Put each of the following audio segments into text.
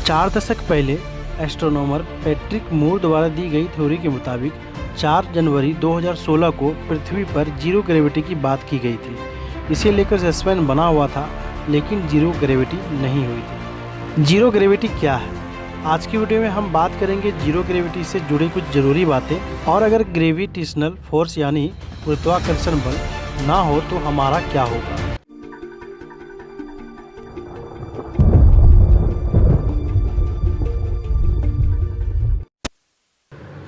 4 दशक पहले astronomer Patrick मूर द्वारा दी गई थ्योरी के मुताबिक 4 जनवरी 2016 को पृथ्वी पर जीरो ग्रेविटी की बात की गई थी। इसे लेकर सस्पेंस बना हुआ था, लेकिन जीरो ग्रेविटी नहीं हुई थी। जीरो ग्रेविटी क्या है? आज की वीडियो में हम बात करेंगे जीरो ग्रेविटी से जुड़ी कुछ ज़रूरी बातें, और अगर ग्रेविटेशनल फोर्स यानी गुरुत्वाकर्षण बल ना हो तो हमारा क्या होगा।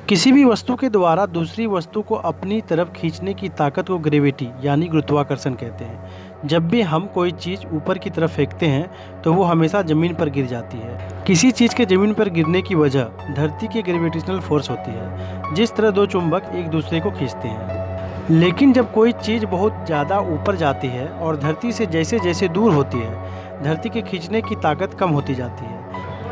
किसी भी वस्तु के द्वारा दूसरी वस्तु को अपनी तरफ खींचने की ताकत को ग्रेविटी यानी गुरुत्वाकर्षण कहते हैं। जब भी हम कोई चीज़ ऊपर की तरफ फेंकते हैं तो वो हमेशा ज़मीन पर गिर जाती है। किसी चीज़ के ज़मीन पर गिरने की वजह धरती के ग्रेविटेशनल फोर्स होती है, जिस तरह दो चुंबक एक दूसरे को खींचते हैं। लेकिन जब कोई चीज़ बहुत ज़्यादा ऊपर जाती है और धरती से जैसे जैसे दूर होती है, धरती के खींचने की ताकत कम होती जाती है।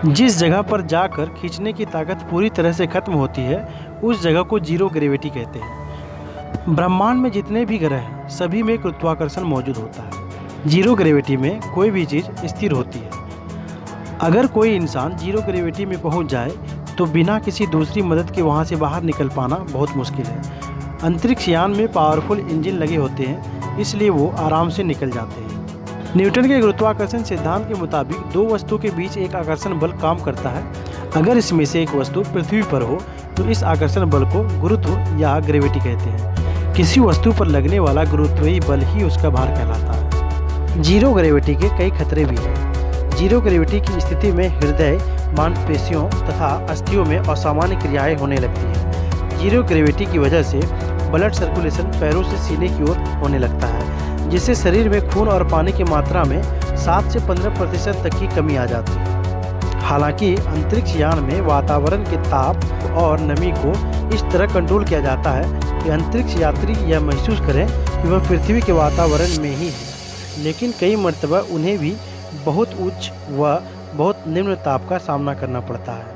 जिस जगह पर जाकर खींचने की ताकत पूरी तरह से खत्म होती है, उस जगह को जीरो ग्रेविटी कहते हैं। ब्रह्मांड में जितने भी ग्रह हैं, सभी में गुरुत्वाकर्षण मौजूद होता है। जीरो ग्रेविटी में कोई भी चीज़ स्थिर होती है। अगर कोई इंसान जीरो ग्रेविटी में पहुंच जाए तो बिना किसी दूसरी मदद के वहां से बाहर निकल पाना बहुत मुश्किल है। अंतरिक्ष यान में पावरफुल इंजन लगे होते हैं, इसलिए वो आराम से निकल जाते हैं। न्यूटन के गुरुत्वाकर्षण सिद्धांत के मुताबिक दो वस्तु के बीच एक आकर्षण बल काम करता है। अगर इसमें से एक वस्तु पृथ्वी पर हो तो इस आकर्षण बल को गुरुत्व या ग्रेविटी कहते हैं। किसी वस्तु पर लगने वाला गुरुत्वीय बल ही उसका भार कहलाता है। जीरो ग्रेविटी के कई खतरे भी हैं। जीरो ग्रेविटी की स्थिति में हृदय, मांसपेशियों तथा अस्थियों में असामान्य क्रियाएं होने लगती हैं। जीरो ग्रेविटी की वजह से ब्लड सर्कुलेशन पैरों से सीने की ओर होने लगता है, जिससे शरीर में खून और पानी की मात्रा में 7 से 15% तक की कमी आ जाती है। हालांकि अंतरिक्ष यान में वातावरण के ताप और नमी को इस तरह कंट्रोल किया जाता है कि अंतरिक्ष यात्री यह महसूस करें कि वह पृथ्वी के वातावरण में ही है, लेकिन कई मर्तबा उन्हें भी बहुत उच्च व बहुत निम्न ताप का सामना करना पड़ता है।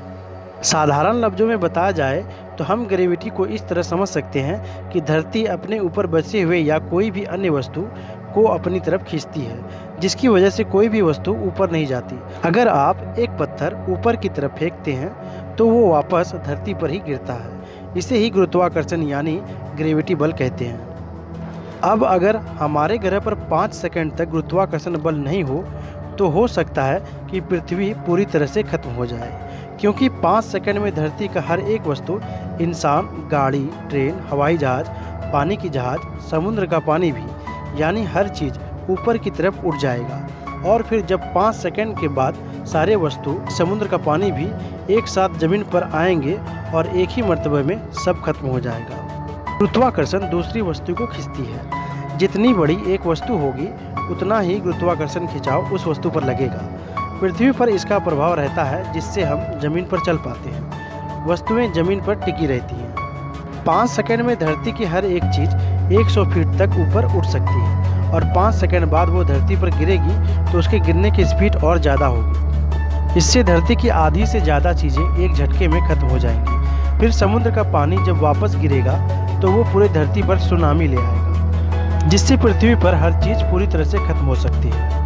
साधारण लफ्जों में बताया जाए तो हम ग्रेविटी को इस तरह समझ सकते हैं कि धरती अपने ऊपर बसे हुए या कोई भी अन्य वस्तु को अपनी तरफ खींचती है, जिसकी वजह से कोई भी वस्तु ऊपर नहीं जाती। अगर आप एक पत्थर ऊपर की तरफ फेंकते हैं तो वो वापस धरती पर ही गिरता है। इसे ही गुरुत्वाकर्षण यानी ग्रेविटी बल कहते हैं। अब अगर हमारे ग्रह पर 5 सेकंड तक गुरुत्वाकर्षण बल नहीं हो हो सकता है कि पृथ्वी पूरी तरह से खत्म हो जाए, क्योंकि 5 सेकंड में धरती का हर एक वस्तु, इंसान, गाड़ी, ट्रेन, हवाई जहाज, पानी की जहाज, समुद्र का पानी भी, यानी हर चीज़ ऊपर की तरफ उड़ जाएगा। और फिर जब 5 सेकंड के बाद सारे वस्तु, समुद्र का पानी भी एक साथ ज़मीन पर आएंगे और एक ही मर्तबे में सब खत्म हो जाएगा। गुरुत्वाकर्षण दूसरी वस्तु को खींचती है। जितनी बड़ी एक वस्तु होगी उतना ही गुरुत्वाकर्षण खिंचाव उस वस्तु पर लगेगा। पृथ्वी पर इसका प्रभाव रहता है, जिससे हम ज़मीन पर चल पाते हैं। वस्तुएं ज़मीन पर टिकी रहती हैं। 5 सेकंड में धरती की हर एक चीज़ 100 फीट तक ऊपर उठ सकती है, और 5 सेकंड बाद वो धरती पर गिरेगी तो उसके गिरने की स्पीड और ज़्यादा होगी। इससे धरती की आधी से ज़्यादा चीज़ें एक झटके में खत्म हो जाएंगी। फिर समुद्र का पानी जब वापस गिरेगा तो वो पूरे धरती पर सुनामी ले आएगा, जिससे पृथ्वी पर हर चीज़ पूरी तरह से खत्म हो सकती है।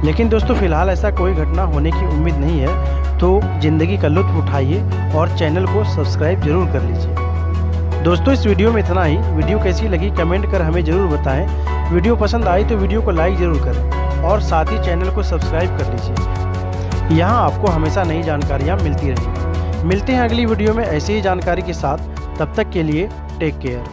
लेकिन दोस्तों, फिलहाल ऐसा कोई घटना होने की उम्मीद नहीं है, तो ज़िंदगी का लुत्फ उठाइए और चैनल को सब्सक्राइब जरूर कर लीजिए। दोस्तों, इस वीडियो में इतना ही। वीडियो कैसी लगी कमेंट कर हमें ज़रूर बताएं। वीडियो पसंद आई तो वीडियो को लाइक ज़रूर करें और साथ ही चैनल को सब्सक्राइब कर लीजिए। यहाँ आपको हमेशा नई जानकारियाँ मिलती रहेंगी। मिलते हैं अगली वीडियो में ऐसी ही जानकारी के साथ। तब तक के लिए टेक केयर।